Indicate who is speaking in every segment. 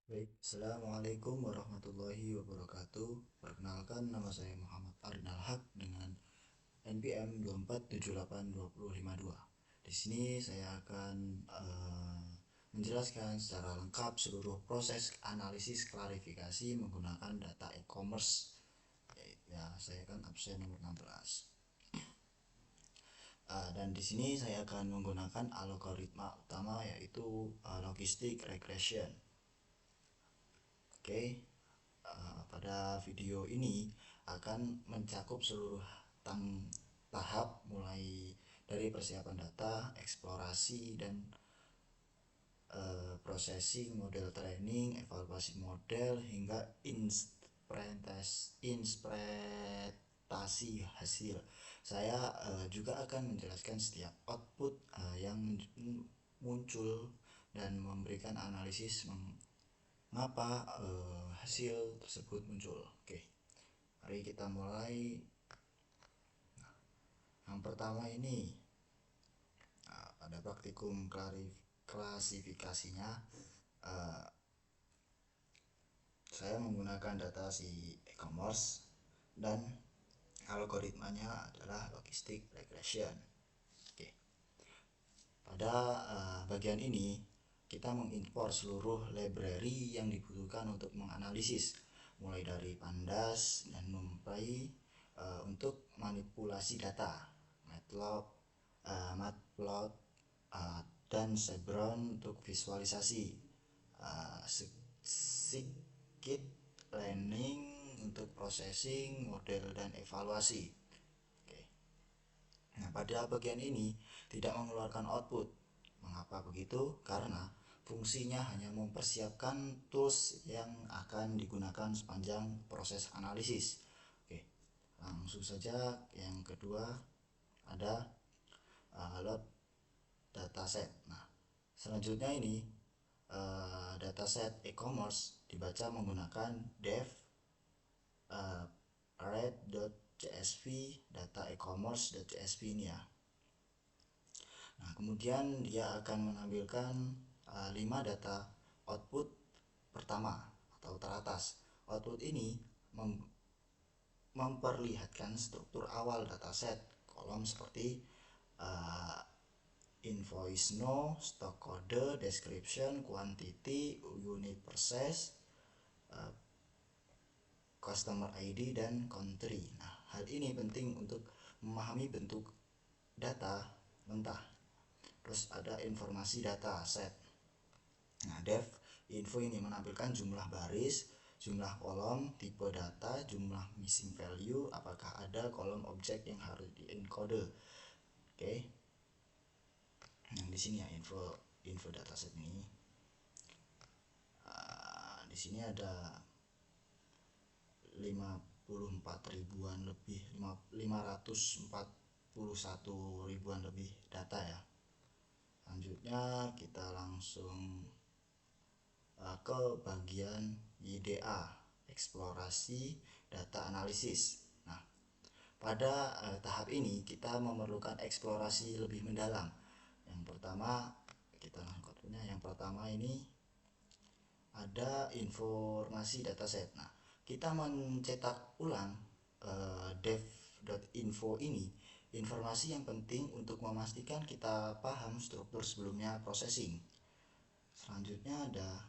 Speaker 1: Baik, Assalamualaikum warahmatullahi wabarakatuh. Perkenalkan, nama saya Muhammad Arinal Haq dengan NPM 2478252. Di sini saya akan menjelaskan secara lengkap seluruh proses analisis klarifikasi menggunakan data e-commerce. Ya, saya kan absen nomor 16. Dan di sini saya akan menggunakan algoritma utama yaitu logistic regression. Oke. Pada video ini akan mencakup seluruh tahap mulai dari persiapan data, eksplorasi dan processing, model training, evaluasi model hingga interpretasi hasil. Saya juga akan menjelaskan setiap output yang muncul dan memberikan analisis mengapa hasil tersebut muncul. Oke, mari kita mulai. Yang pertama ini pada praktikum klasifikasinya uh, saya menggunakan data si e-commerce dan algoritmanya adalah logistic regression. Oke, pada bagian ini kita mengimpor seluruh library yang dibutuhkan untuk menganalisis, mulai dari pandas dan numpy untuk manipulasi data, matplot dan Chevron untuk visualisasi, scikit learning untuk processing, model dan evaluasi. Oke. Nah, pada bagian ini tidak mengeluarkan output. Mengapa begitu? Karena fungsinya hanya mempersiapkan tools yang akan digunakan sepanjang proses analisis. Oke, langsung saja. Yang kedua ada load dataset. Nah, selanjutnya ini dataset e-commerce dibaca menggunakan dev read.csv data e-commerce.csv ini ya. Nah, kemudian dia akan menampilkan 5 data output pertama atau teratas. Output ini memperlihatkan struktur awal dataset, kolom seperti uh, invoice no, stock kode, description, quantity, unit process, customer ID dan country. Nah, hal ini penting untuk memahami bentuk data mentah. Terus ada informasi data set. Nah, dev info ini menampilkan jumlah baris, jumlah kolom, tipe data, jumlah missing value, apakah ada kolom objek yang harus di-encode. Oke. Yang di sini ya info dataset ini. Di sini ada 54 ribuan lebih 541 ribuan lebih data ya. Selanjutnya kita langsung ke bagian IDA, eksplorasi data analisis. Nah, pada tahap ini kita memerlukan eksplorasi lebih mendalam. Yang pertama kita langsung yang pertama ini ada informasi dataset. Nah, kita mencetak ulang dev.info ini informasi yang penting untuk memastikan kita paham struktur sebelumnya processing. Selanjutnya ada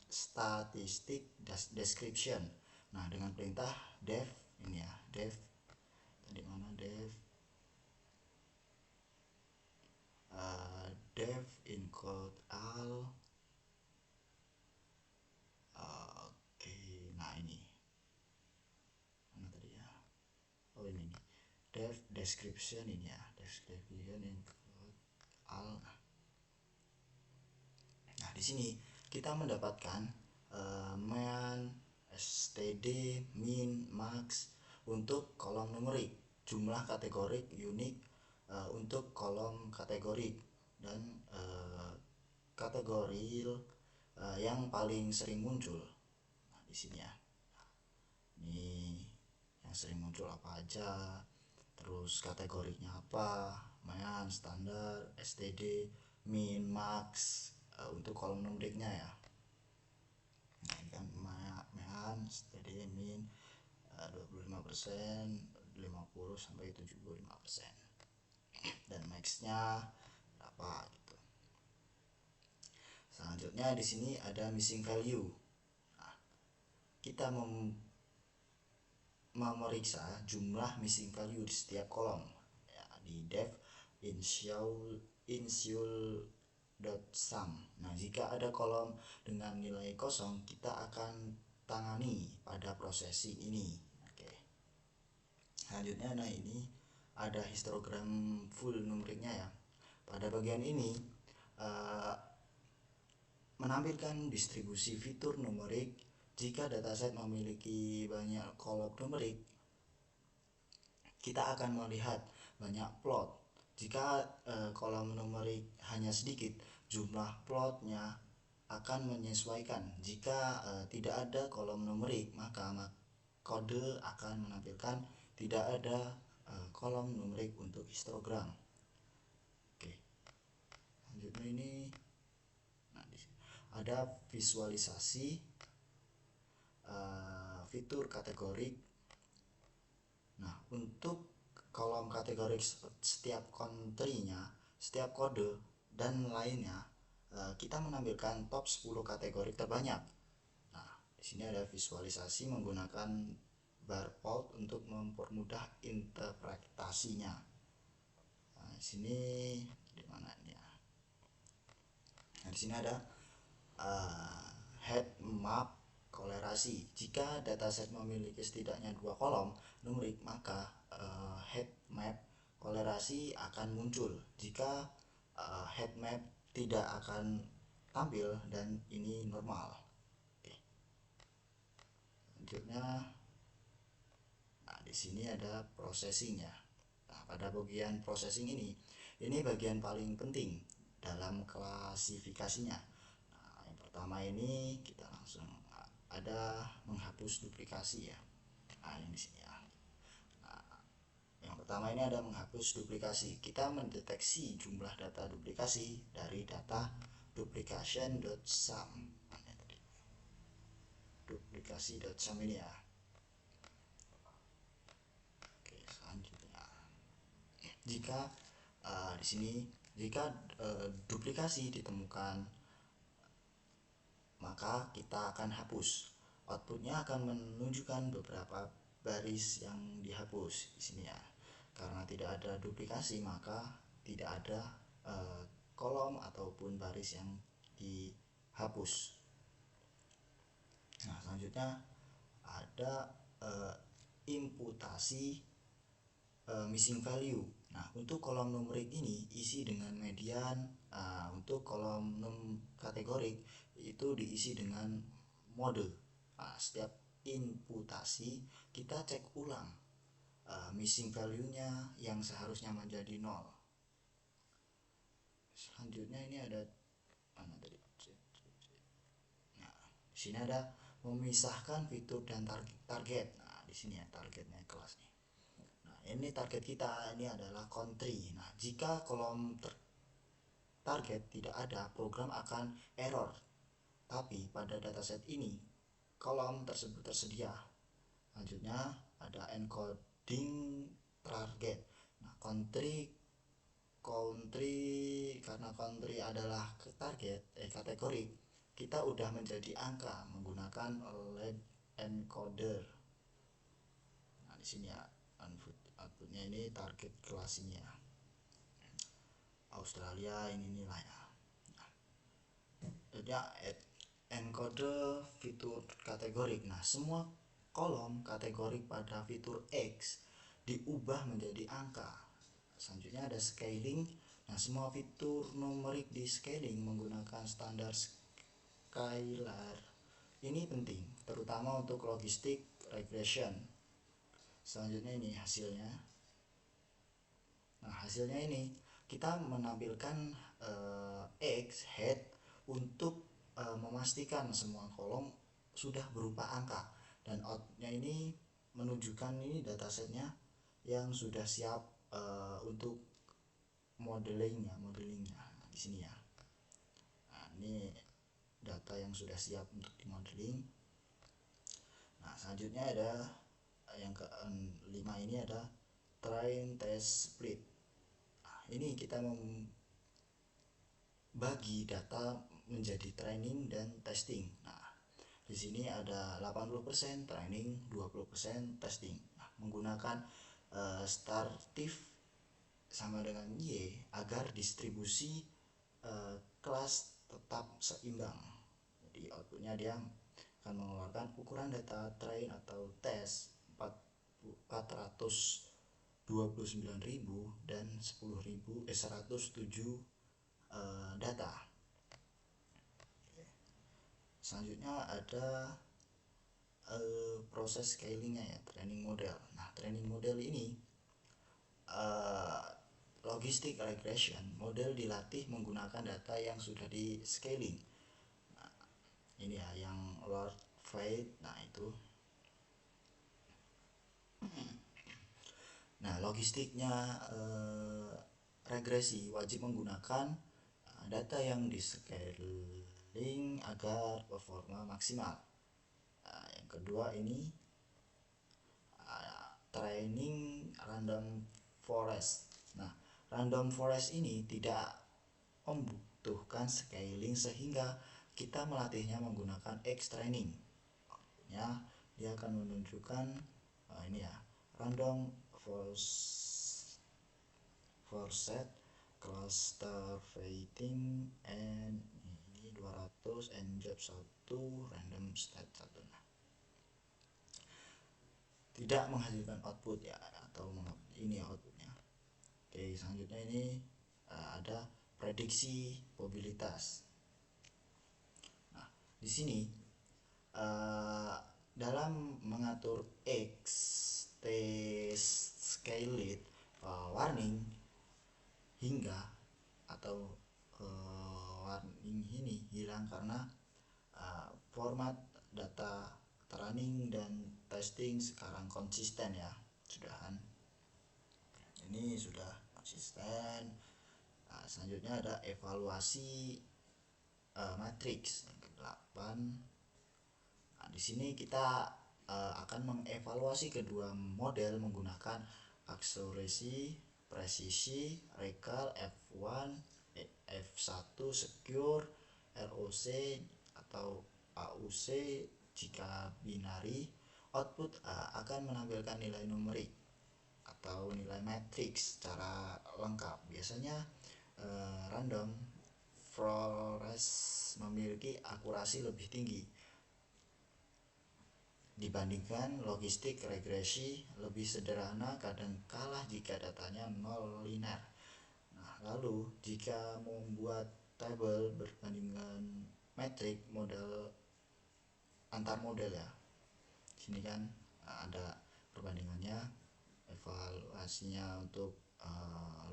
Speaker 1: statistik description. Nah, dengan perintah dev ini ya, dev tadi mana dev dev include all. Oke, nah ini mana tadi ya, oh ini nih. Dev description ini ya, description include all. Nah, di sini kita mendapatkan main, std, min, max untuk kolom numerik, jumlah kategorik, unik untuk kolom kategorik, dan kategori yang paling sering muncul. Nah, di sini ya. Ini yang sering muncul apa aja, terus kategorinya apa, main, standar, std, min, max, untuk kolom numeriknya ya. Nah ini kan mean, steady min 25%, 50 sampai 75%, dan maxnya berapa gitu. Selanjutnya di sini ada missing value. Nah, kita memeriksa jumlah missing value di setiap kolom ya, di def initial.sum. Nah jika ada kolom dengan nilai kosong, kita akan tangani pada prosesi ini. Oke. Selanjutnya, nah ini ada histogram full numeriknya ya. Pada bagian ini menampilkan distribusi fitur numerik. Jika dataset memiliki banyak kolom numerik, kita akan melihat banyak plot. Jika kolom numerik hanya sedikit, jumlah plotnya akan menyesuaikan. Jika tidak ada kolom numerik, maka kode akan menampilkan tidak ada kolom numerik untuk histogram. Oke. Selanjutnya ini ada visualisasi fitur kategorik. Nah untuk kolom kategorik setiap country-nya, setiap kode dan lainnya, kita menampilkan top 10 kategori terbanyak. Nah di sini ada visualisasi menggunakan barcode untuk mempermudah interpretasinya. Nah di sini di mana ini ya? Nah di sini ada head map kolerasi. Jika dataset memiliki setidaknya 2 kolom numerik, maka head map kolerasi akan muncul. Jika head map tidak akan tampil, dan ini normal. Oke. Selanjutnya, nah di sini ada processing ya. Nah pada bagian processing ini bagian paling penting dalam klasifikasinya. Pertama ini kita langsung ada menghapus duplikasi ya. Nah yang di sini ya. Nah, yang pertama ini ada menghapus duplikasi. Kita mendeteksi jumlah data duplikasi dari data duplication.sum. Duplikasi.sum ini ya. Oke, selanjutnya. Jika di sini duplikasi ditemukan, maka kita akan hapus. Outputnya akan menunjukkan beberapa baris yang dihapus di sini ya. Karena tidak ada duplikasi, maka tidak ada kolom ataupun baris yang dihapus. Nah selanjutnya ada imputasi missing value. Nah untuk kolom numerik ini isi dengan median. Untuk kolom kategorik itu diisi dengan mode. Nah, setiap imputasi kita cek ulang missing value-nya yang seharusnya menjadi 0. Selanjutnya ini ada mana tadi? Nah, di sini ada memisahkan fitur dan target. Nah, di sini ya targetnya kelas nih. Nah, ini target kita ini adalah country. Nah, jika kolom target tidak ada, program akan error. Tapi pada dataset ini kolom tersebut tersedia. Selanjutnya ada encoding target. Nah, country karena country adalah target kategori, kita udah menjadi angka menggunakan LED encoder. Nah di sini ya outputnya ini target kelas ini ya. Australia ini nilainya. Jadi encoder fitur kategorik. Nah semua kolom kategorik pada fitur X diubah menjadi angka. Selanjutnya ada scaling. Nah semua fitur numerik di scaling menggunakan standar scalar. Ini penting terutama untuk logistik regression. Selanjutnya ini hasilnya. Nah hasilnya ini kita menampilkan X head untuk memastikan semua kolom sudah berupa angka, dan outnya ini menunjukkan ini datasetnya yang sudah siap untuk modelingnya. Nah, di sini ya. Nah, ini data yang sudah siap untuk dimodeling. Nah, selanjutnya ada yang kelima, ini ada train, test, split. Nah, ini kita membagi data menjadi training dan testing. Nah, di sini ada 80% training, 20% testing. Nah, menggunakan startif sama dengan Y agar distribusi kelas tetap seimbang. Jadi outputnya dia akan mengeluarkan ukuran data train atau tes 429.000 dan 107 data. Selanjutnya ada proses scalingnya ya, training model. Nah, training model ini logistic regression, model dilatih menggunakan data yang sudah di scaling. Nah, ini ya yang Lord Fate. Nah, itu. Nah, logistiknya regresi wajib menggunakan data yang di scaling agar performa maksimal. Nah, yang kedua ini training random forest. Nah, random forest ini tidak membutuhkan scaling sehingga kita melatihnya menggunakan X training. Ya, dia akan menunjukkan ini ya, random forest cluster weighting and ini 200 and job 1 random state 1. Nah, tidak menghasilkan output ya, atau ini outputnya. Oke, selanjutnya ini ada prediksi probabilitas. Nah, di sini dalam mengatur X test scaled warning hingga atau warning ini hilang karena format data training dan testing sekarang konsisten ya, sudahan ini sudah konsisten. Nah, selanjutnya ada evaluasi matriks yang ke-8. Nah, di sini kita akan mengevaluasi kedua model menggunakan accuracy, presisi, recall, F1, F1 secure, ROC atau AUC. Jika binary, output akan menampilkan nilai numerik atau nilai matriks secara lengkap. Biasanya random forest memiliki akurasi lebih tinggi dibandingkan logistik regresi, lebih sederhana kadang kalah jika datanya nol linear. Nah, lalu jika membuat tabel berbandingan metrik model antar model ya, sini kan ada perbandingannya, evaluasinya untuk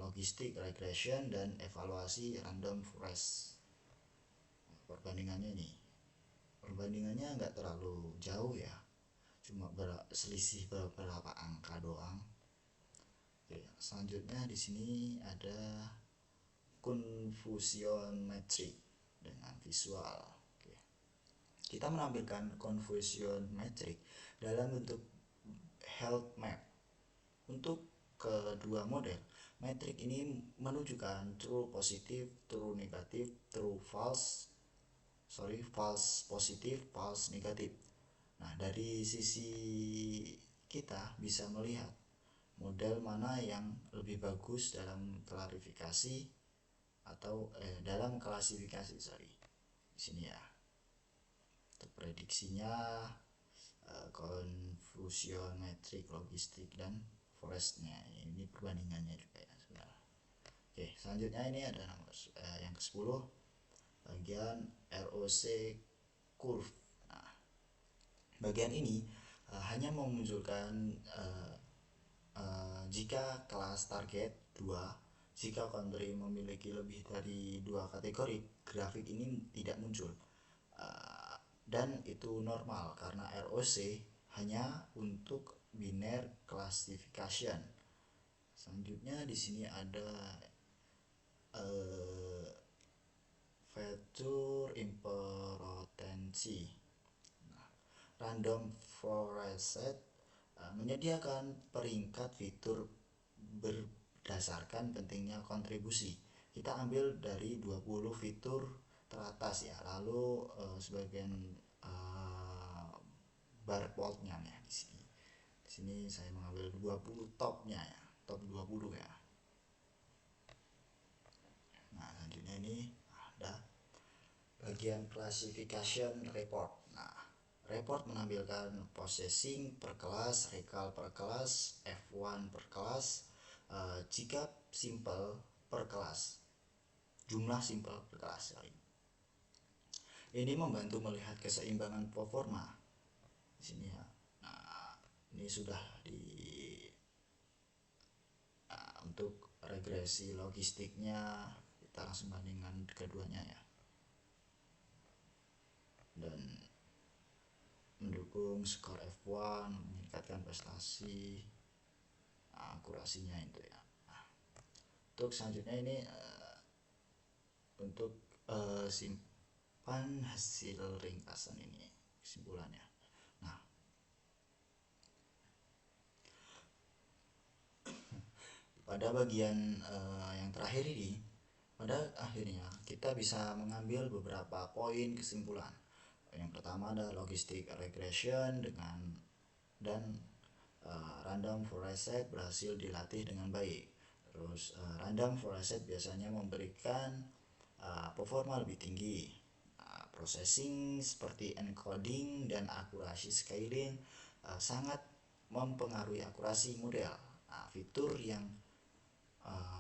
Speaker 1: logistik regression dan evaluasi random forest. Perbandingannya nggak terlalu jauh ya, cuma selisih beberapa angka doang. Oke, selanjutnya di sini ada confusion metric dengan visual. Oke. Kita menampilkan confusion metric dalam bentuk health map. Untuk kedua model, metrik ini menunjukkan true positif, true negatif, false positif, false negatif. Nah, dari sisi kita bisa melihat model mana yang lebih bagus dalam klarifikasi atau dalam klasifikasi, di sini ya. Untuk prediksinya confusion metric, logistik dan forestnya, ini perbandingannya juga ya sebenarnya. Oke, selanjutnya ini ada nomor yang ke-10, bagian ROC curve. Nah, bagian ini hanya memunculkan jika kelas target 2, jika country memiliki lebih dari 2 kategori, grafik ini tidak muncul. Dan itu normal karena ROC hanya untuk binary classification. Selanjutnya di sini ada feature Random Forest menyediakan peringkat fitur berdasarkan pentingnya kontribusi. Kita ambil dari 20 fitur teratas ya, lalu sebagian barcode-nya nih di sini. Di sini saya mengambil 20 topnya ya, top 20 ya. Nah, selanjutnya ini ada bagian classification report. Nah, report menampilkan processing per kelas, recall per kelas, F1 per kelas, jika simple per kelas, jumlah simple per kelas. Ini membantu melihat keseimbangan performa di sini ya. Nah, ini sudah di untuk regresi logistiknya kita langsung bandingkan keduanya ya, dan mendukung skor F1, meningkatkan prestasi, akurasinya itu ya. Nah, untuk selanjutnya ini untuk simpan hasil ringkasan ini kesimpulannya. Nah, pada bagian yang terakhir ini, pada akhirnya kita bisa mengambil beberapa poin kesimpulan. Yang pertama ada logistic regression dan random forest set berhasil dilatih dengan baik. Terus random forest set biasanya memberikan performa lebih tinggi. Processing seperti encoding dan akurasi scaling sangat mempengaruhi akurasi model. Fitur yang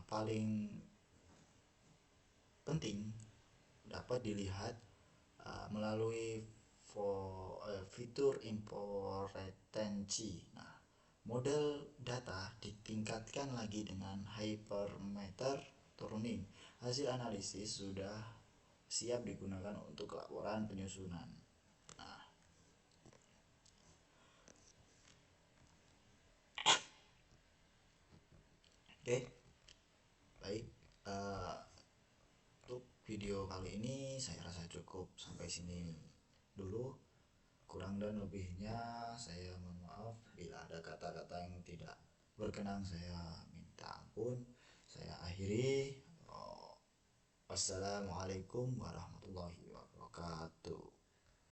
Speaker 1: paling penting dapat dilihat melalui fitur import retensi. Nah, model data ditingkatkan lagi dengan hypermeter tuning. Hasil analisis sudah siap digunakan untuk laporan penyusunan. Nah, oke, baik. Untuk video kali ini saya rasa cukup sampai sini dulu. Kurang dan lebihnya saya mohon maaf. Bila ada kata-kata yang tidak berkenan saya minta ampun. Saya akhiri. Wassalamualaikum warahmatullahi wabarakatuh.